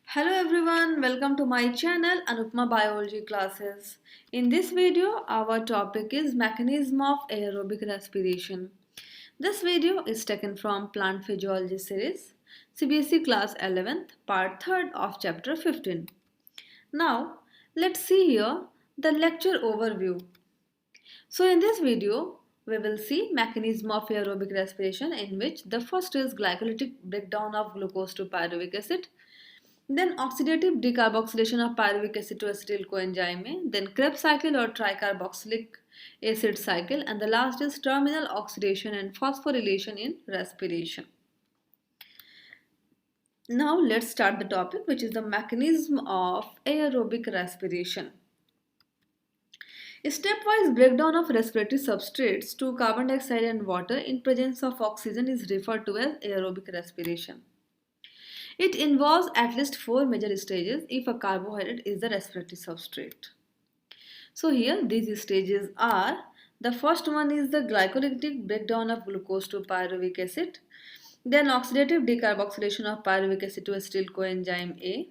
Hello everyone, welcome to my channel Anupma Biology Classes. In this video, our topic is Mechanism of Aerobic Respiration. This video is taken from Plant Physiology series, CBSE class 11th, part 3rd of chapter 15. Now, let's see here the lecture overview. So in this video, we will see mechanism of aerobic respiration in which the first is glycolytic breakdown of glucose to pyruvic acid, then oxidative decarboxylation of pyruvic acid to acetyl coenzyme A, then Krebs cycle or tricarboxylic acid cycle, and the last is terminal oxidation and phosphorylation in respiration. Now let's start the topic, which is the mechanism of aerobic respiration. A stepwise breakdown of respiratory substrates to carbon dioxide and water in presence of oxygen is referred to as aerobic respiration. It involves at least 4 major stages if a carbohydrate is the respiratory substrate. So here these stages are, the first one is the glycolytic breakdown of glucose to pyruvic acid, then oxidative decarboxylation of pyruvic acid to acetyl coenzyme A,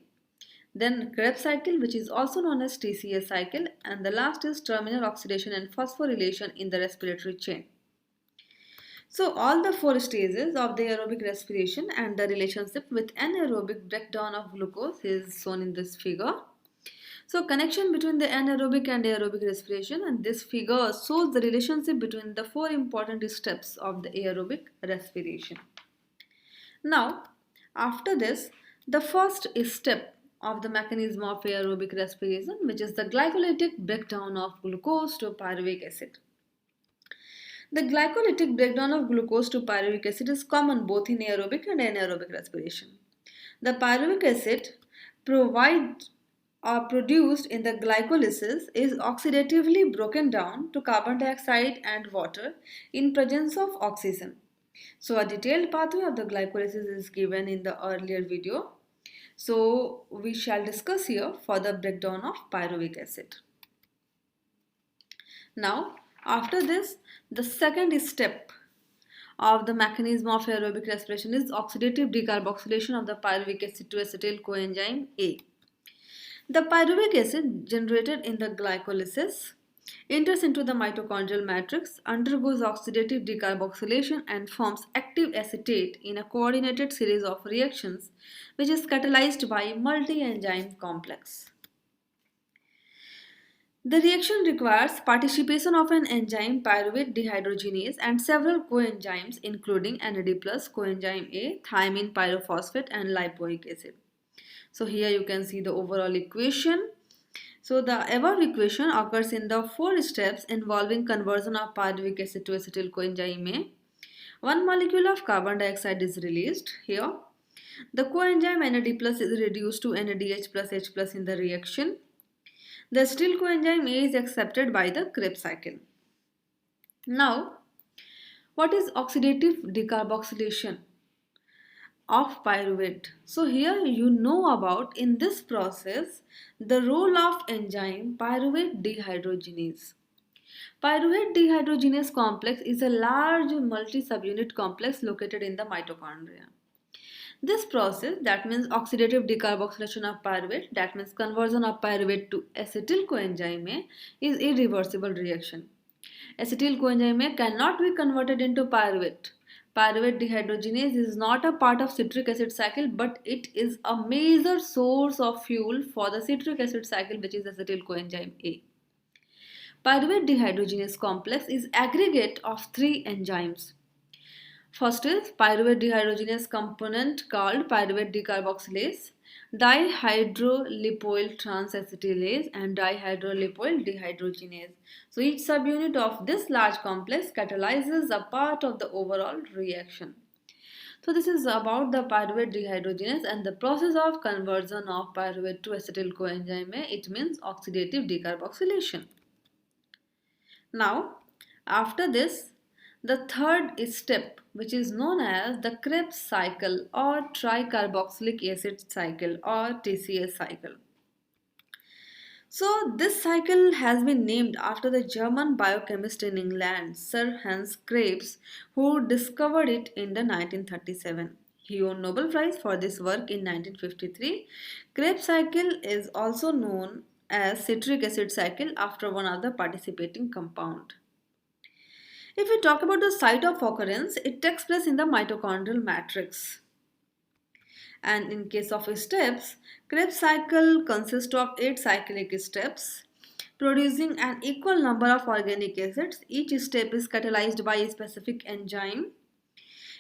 then Krebs cycle, which is also known as TCA cycle, and the last is terminal oxidation and phosphorylation in the respiratory chain. So all the 4 stages of the aerobic respiration and the relationship with anaerobic breakdown of glucose is shown in this figure. So connection between the anaerobic and aerobic respiration, and this figure shows the relationship between the 4 important steps of the aerobic respiration. Now, after this, the first step of the mechanism of aerobic respiration, which is the glycolytic breakdown of glucose to pyruvic acid. The glycolytic breakdown of glucose to pyruvic acid is common both in aerobic and anaerobic respiration. The pyruvic acid produced in the glycolysis is oxidatively broken down to carbon dioxide and water in presence of oxygen. So a detailed pathway of the glycolysis is given in the earlier video. So we shall discuss here for the breakdown of pyruvic acid. Now, after this, the second step of the mechanism of aerobic respiration is oxidative decarboxylation of the pyruvic acid to acetyl coenzyme A. The pyruvic acid generated in the glycolysis enters into the mitochondrial matrix, undergoes oxidative decarboxylation and forms active acetate in a coordinated series of reactions which is catalyzed by multi-enzyme complex. The reaction requires participation of an enzyme pyruvate dehydrogenase and several coenzymes including NAD+, coenzyme A, thiamine pyrophosphate and lipoic acid. So here you can see the overall equation. So the above equation occurs in the 4 steps involving conversion of pyruvic acid to acetyl coenzyme A. One molecule of carbon dioxide is released here. The coenzyme NAD+ is reduced to NADH plus H plus in the reaction. The acetyl coenzyme A is accepted by the Krebs cycle. Now, what is oxidative decarboxylation of pyruvate? So here you know about in this process the role of enzyme pyruvate dehydrogenase. Pyruvate dehydrogenase complex is a large multi-subunit complex located in the mitochondria. This process, that means oxidative decarboxylation of pyruvate, that means conversion of pyruvate to acetyl coenzyme A, is a irreversible reaction. Acetyl coenzyme A cannot be converted into pyruvate. Pyruvate dehydrogenase is not a part of citric acid cycle, but it is a major source of fuel for the citric acid cycle, which is acetyl coenzyme A. Pyruvate dehydrogenase complex is aggregate of 3 enzymes. First is pyruvate dehydrogenase component called pyruvate decarboxylase, dihydrolipoyl transacetylase and dihydrolipoyl dehydrogenase. So each subunit of this large complex catalyzes a part of the overall reaction. So this is about the pyruvate dehydrogenase and the process of conversion of pyruvate to acetyl coenzyme A. It means oxidative decarboxylation. Now, after this, the third step, which is known as the Krebs cycle or tricarboxylic acid cycle or TCA cycle. So this cycle has been named after the German biochemist in England, Sir Hans Krebs, who discovered it in the 1937. He won Nobel Prize for this work in 1953. Krebs cycle is also known as citric acid cycle after one of the participating compound. If we talk about the site of occurrence, it takes place in the mitochondrial matrix. And in case of steps, Krebs cycle consists of 8 cyclic steps producing an equal number of organic acids. Each step is catalyzed by a specific enzyme.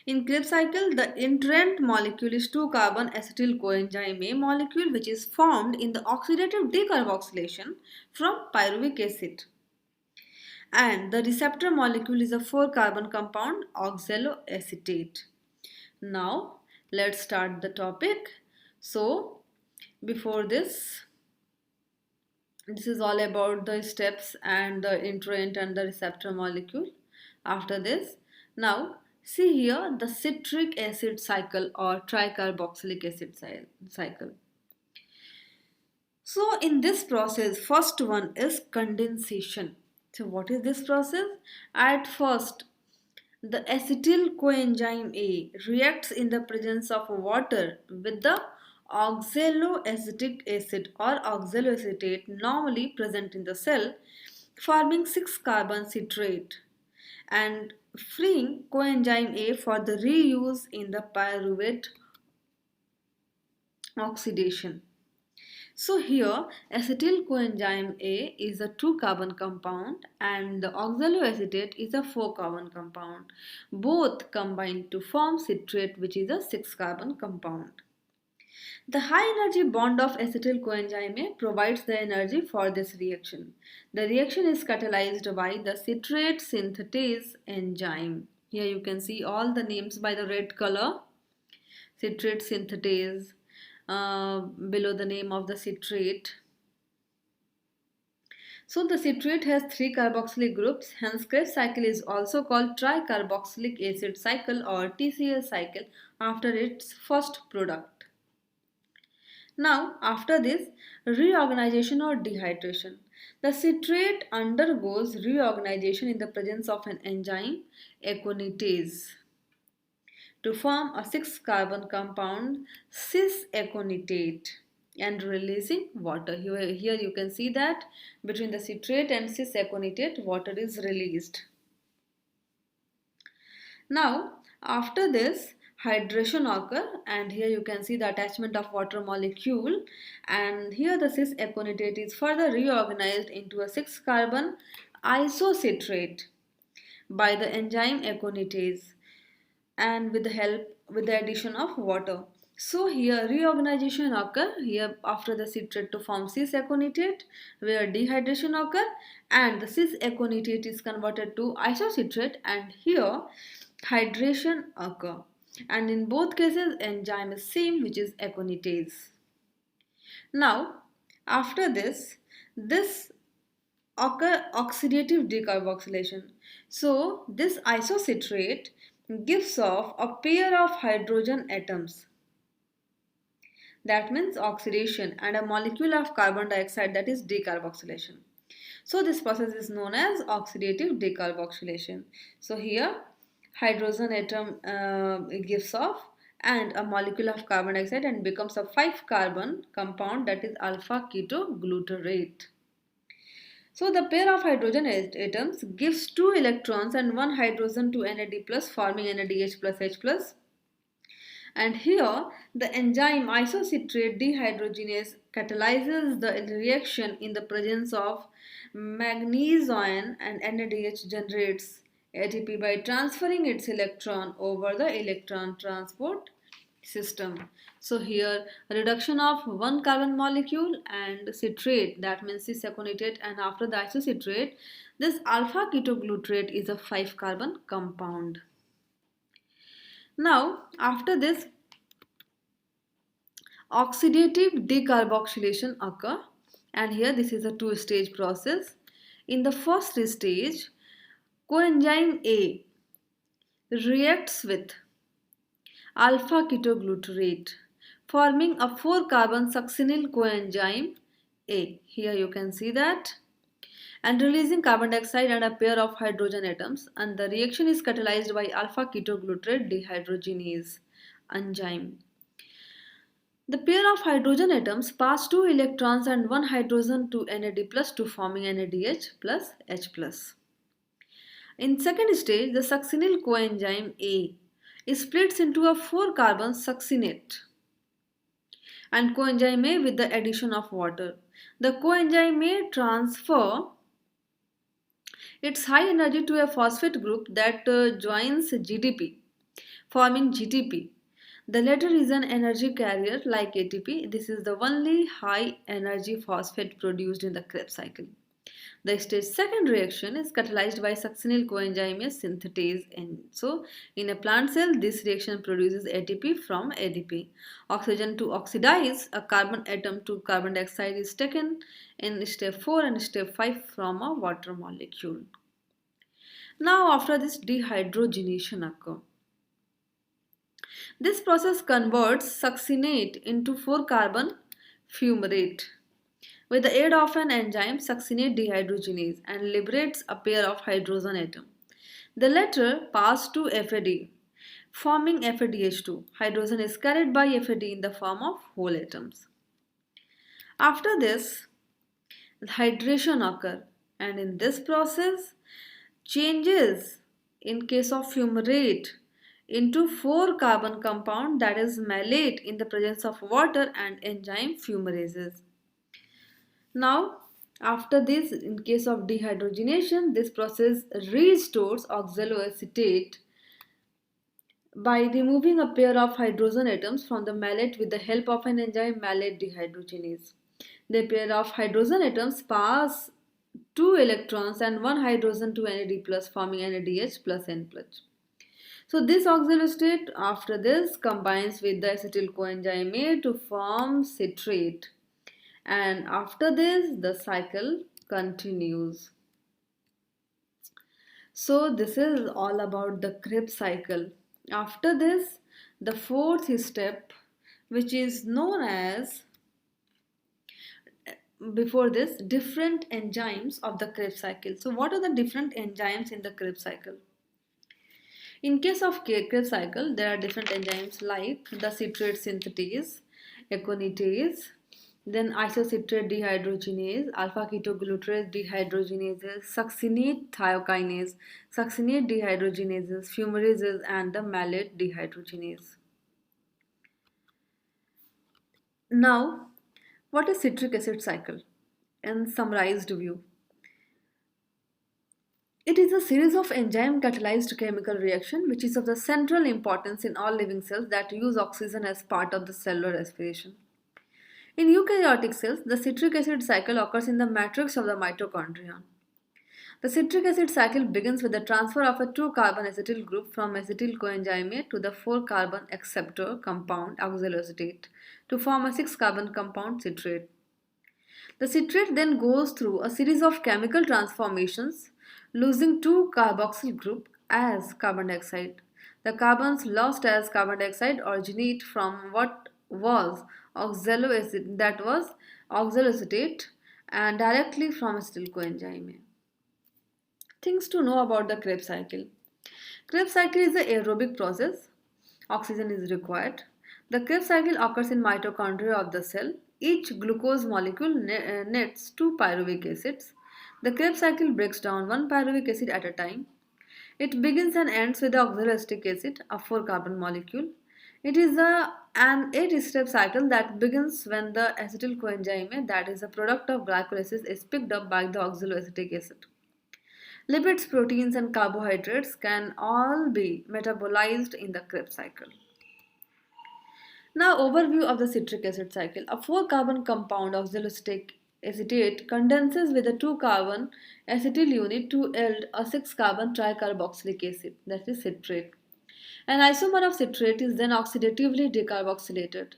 In Krebs cycle, the entrant molecule is 2-carbon acetyl coenzyme A molecule, which is formed in the oxidative decarboxylation from pyruvic acid. And the receptor molecule is a 4-carbon compound oxaloacetate. Now, let's start the topic. So, before this is all about the steps and the entrant and the receptor molecule. After this, now see here the citric acid cycle or tricarboxylic acid cycle. So in this process, first one is condensation. So what is this process? At first, the acetyl coenzyme A reacts in the presence of water with the oxaloacetic acid or oxaloacetate normally present in the cell, forming 6-carbon citrate and freeing coenzyme A for the reuse in the pyruvate oxidation. So here acetyl coenzyme A is a 2-carbon compound and the oxaloacetate is a 4-carbon compound. Both combine to form citrate, which is a 6-carbon compound. The high energy bond of acetyl coenzyme A provides the energy for this reaction. The reaction is catalyzed by the citrate synthetase enzyme. Here you can see all the names by the red color. Citrate synthetase, below the name of the citrate. So the citrate has 3 carboxylic groups, hence Krebs cycle is also called tricarboxylic acid cycle or TCA cycle after its first product. Now after this, reorganization or dehydration. The citrate undergoes reorganization in the presence of an enzyme, aconitase, to form a 6-carbon compound cis-aconitate and releasing water. Here you can see that between the citrate and cis-aconitate water is released. Now after this, hydration occur and here you can see the attachment of water molecule, and here the cis-aconitate is further reorganized into a 6-carbon isocitrate by the enzyme aconitase and with the addition of water. So here reorganization occur here after the citrate to form cis-aconitate, where dehydration occur and the cis-aconitate is converted to isocitrate, and here hydration occur, and in both cases enzyme is same, which is aconitase. Now after this occur oxidative decarboxylation. So this isocitrate gives off a pair of hydrogen atoms, that means oxidation, and a molecule of carbon dioxide, that is decarboxylation. So this process is known as oxidative decarboxylation. So here hydrogen atom gives off and a molecule of carbon dioxide and becomes a 5-carbon compound, that is alpha ketoglutarate. So the pair of hydrogen atoms gives 2 electrons and 1 hydrogen to NAD+, forming NADH plus H+. And here the enzyme isocitrate dehydrogenase catalyzes the reaction in the presence of manganese ion, and NADH generates ATP by transferring its electron over the electron transport system. So here reduction of 1 carbon molecule and citrate, that means cis-aconitate, and after the isocitrate this alpha ketoglutarate is a 5-carbon compound. Now after this, oxidative decarboxylation occur, and here this is a 2-stage process. In the first stage, coenzyme A reacts with alpha ketoglutarate, forming a 4-carbon succinyl coenzyme A. Here you can see that, and releasing carbon dioxide and a pair of hydrogen atoms, and the reaction is catalyzed by alpha ketoglutarate dehydrogenase enzyme. The pair of hydrogen atoms pass two electrons and one hydrogen to NAD plus to forming NADH plus H plus. In second stage, the succinyl coenzyme A splits into a 4-carbon succinate and coenzyme A with the addition of water. The coenzyme A transfer its high energy to a phosphate group that joins GDP, forming GTP. The latter is an energy carrier like ATP. This is the only high energy phosphate produced in the Krebs cycle. The stage second reaction is catalyzed by succinyl coenzyme synthetase. And so, in a plant cell, this reaction produces ATP from ADP. Oxygen to oxidize a carbon atom to carbon dioxide is taken in step 4 and step 5 from a water molecule. Now, after this dehydrogenation occurs, this process converts succinate into 4-carbon fumarate with the aid of an enzyme succinate dehydrogenase and liberates a pair of hydrogen atoms. The latter pass to FAD, forming FADH2. Hydrogen is carried by FAD in the form of whole atoms. After this, hydration occurs, and in this process, changes in case of fumarate into 4-carbon compound, that is malate, in the presence of water and enzyme fumarases. Now, after this, in case of dehydrogenation, this process restores oxaloacetate by removing a pair of hydrogen atoms from the malate with the help of an enzyme malate dehydrogenase. The pair of hydrogen atoms pass two electrons and one hydrogen to NAD plus, forming NADH plus N plus. So this oxaloacetate after this combines with the acetyl coenzyme A to form citrate, and after this the cycle continues. So this is all about the Krebs cycle. After this, the fourth step, which is known as, before this, different enzymes of the Krebs cycle. So what are the different enzymes in the Krebs cycle? In case of Krebs cycle, there are different enzymes like the citrate synthetase, aconitase, then isocitrate dehydrogenase, alpha ketoglutarate dehydrogenases, succinate thiokinase, succinate dehydrogenases, fumarases, and the malate dehydrogenase. Now, what is citric acid cycle? In summarized view, it is a series of enzyme-catalyzed chemical reaction which is of the central importance in all living cells that use oxygen as part of the cellular respiration. In eukaryotic cells, the citric acid cycle occurs in the matrix of the mitochondrion. The citric acid cycle begins with the transfer of a 2-carbon acetyl group from acetyl coenzyme A to the 4-carbon acceptor compound oxaloacetate to form a 6-carbon compound citrate. The citrate then goes through a series of chemical transformations, losing 2 carboxyl group as carbon dioxide. The carbons lost as carbon dioxide originate from what was oxaloacetate and directly from acetyl coenzyme A. Things to know about the Krebs cycle. Krebs cycle is an aerobic process. Oxygen is required. The Krebs cycle occurs in mitochondria of the cell. Each glucose molecule nets 2 pyruvic acids. The Krebs cycle breaks down 1 pyruvic acid at a time. It begins and ends with the oxaloacetic acid, a 4-carbon molecule. It is an 8-step cycle that begins when the acetyl coenzyme, that is a product of glycolysis, is picked up by the oxaloacetic acid. Lipids, proteins, and carbohydrates can all be metabolized in the Krebs cycle. Now, overview of the citric acid cycle. A 4-carbon compound oxaloacetic acetate condenses with a 2-carbon acetyl unit to yield a 6-carbon tricarboxylic acid, that is citrate. An isomer of citrate is then oxidatively decarboxylated.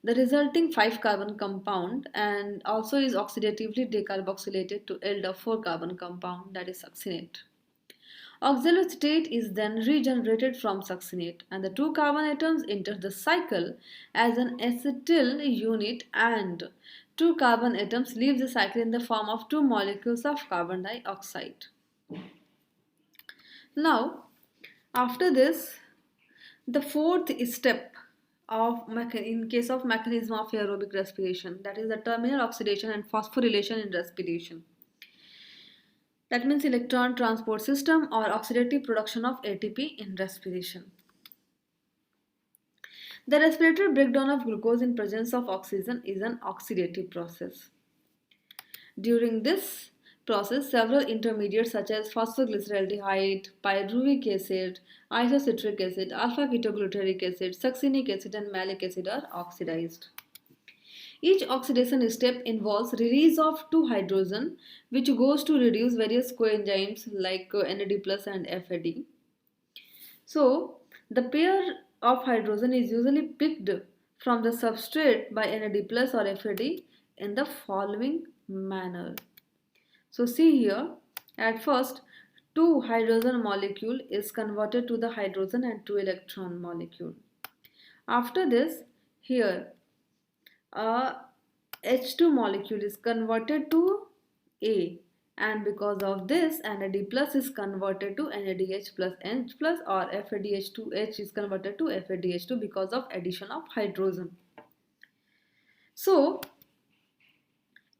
The resulting 5-carbon compound and also is oxidatively decarboxylated to yield a 4-carbon compound, that is succinate. Oxaloacetate is then regenerated from succinate and the 2 carbon atoms enter the cycle as an acetyl unit and 2 carbon atoms leave the cycle in the form of 2 molecules of carbon dioxide. Now, after this, the fourth step in case of mechanism of aerobic respiration, that is the terminal oxidation and phosphorylation in respiration. That means electron transport system or oxidative production of ATP in respiration. The respiratory breakdown of glucose in presence of oxygen is an oxidative process. During this process, several intermediates such as phosphoglyceraldehyde, pyruvic acid, isocitric acid, alpha-ketogluteric acid, succinic acid, and malic acid are oxidized. Each oxidation step involves release of two hydrogen, which goes to reduce various coenzymes like NAD plus and FAD. So, the pair of hydrogen is usually picked from the substrate by NAD plus or FAD in the following manner. So, see here, at first, 2 hydrogen molecule is converted to the hydrogen and 2 electron molecule. After this, here, a H2 molecule is converted to A, and because of this NAD plus is converted to NADH plus H plus, or FADH2H is converted to FADH2 because of addition of hydrogen. So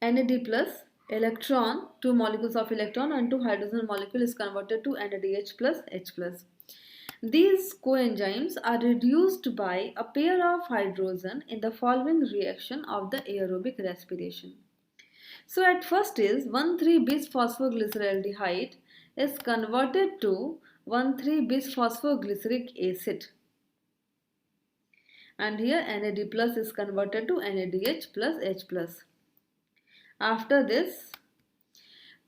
NAD plus electron, 2 molecules of electron and 2 hydrogen molecule is converted to NADH plus H plus. These coenzymes are reduced by a pair of hydrogen in the following reaction of the aerobic respiration. So at first is 1,3-bis-phosphoglyceraldehyde is converted to 1,3-bis-phosphoglyceric acid. And here NAD plus is converted to NADH plus H plus. After this,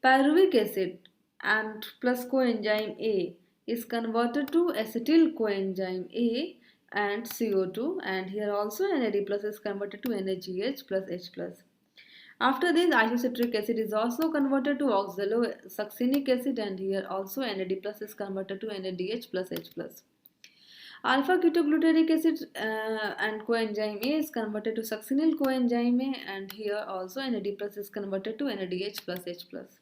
pyruvic acid and plus coenzyme A is converted to acetyl coenzyme A and CO2, and here also NAD plus is converted to NaGH plus H plus. After this, isocitric acid is also converted to oxalosuccinic acid, and here also NAD plus is converted to NADH plus H plus. Alpha-ketogluteric acid and coenzyme A is converted to succinyl coenzyme A, and here also NAD plus is converted to NADH plus H plus.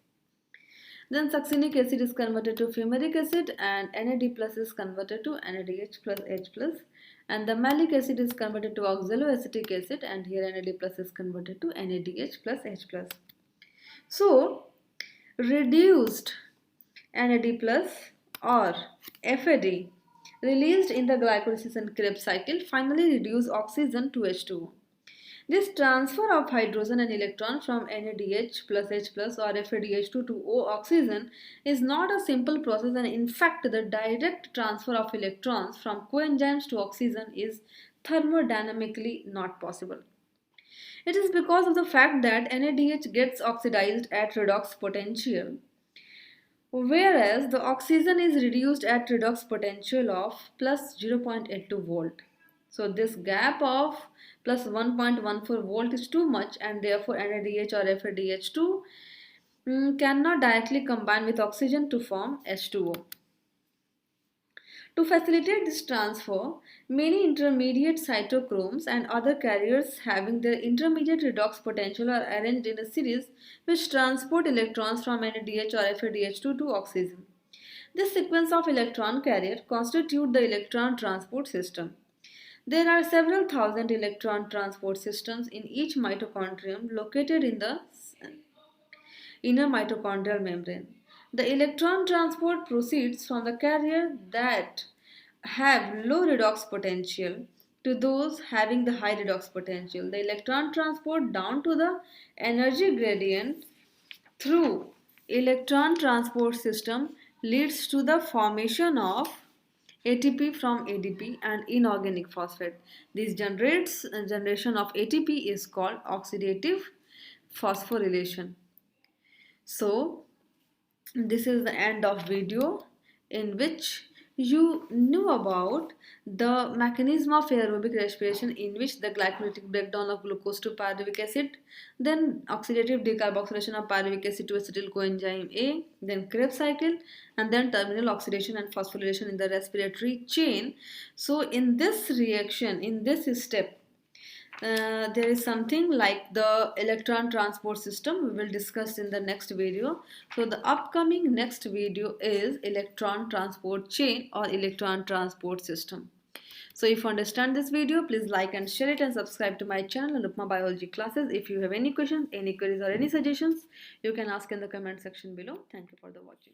Then succinic acid is converted to fumaric acid and NAD plus is converted to NADH plus H plus, and the malic acid is converted to oxaloacetic acid, and here NAD plus is converted to NADH plus H plus. So reduced NAD plus or FAD released in the glycolysis and Krebs cycle finally reduce oxygen to H2O. This transfer of hydrogen and electron from NADH plus H plus or FADH2 to O oxygen is not a simple process, and in fact the direct transfer of electrons from coenzymes to oxygen is thermodynamically not possible. It is because of the fact that NADH gets oxidized at redox potential, whereas the oxygen is reduced at redox potential of plus 0.82 volt. So this gap of plus 1.14 volt is too much, and therefore NADH or FADH2 cannot directly combine with oxygen to form H2O. To facilitate this transfer, many intermediate cytochromes and other carriers having their intermediate redox potential are arranged in a series which transport electrons from NADH or FADH2 to oxygen. This sequence of electron carrier constitute the electron transport system. There are several thousand electron transport systems in each mitochondrium located in the inner mitochondrial membrane. The electron transport proceeds from the carrier that have low redox potential to those having the high redox potential. The electron transport down to the energy gradient through electron transport system leads to the formation of ATP from ADP and inorganic phosphate. This generation of ATP is called oxidative phosphorylation. So this is the end of video in which you knew about the mechanism of aerobic respiration, in which the glycolytic breakdown of glucose to pyruvic acid, then oxidative decarboxylation of pyruvic acid to acetyl coenzyme A, then Krebs cycle, and then terminal oxidation and phosphorylation in the respiratory chain. So in this reaction, in this step, there is something like the electron transport system. We will discuss in the next video. So the upcoming next video is electron transport chain or electron transport system. So if you understand this video, please like and share it and subscribe to my channel Anupma Biology Classes. If you have any questions, any queries or any suggestions, you can ask in the comment section below. Thank you for the watching.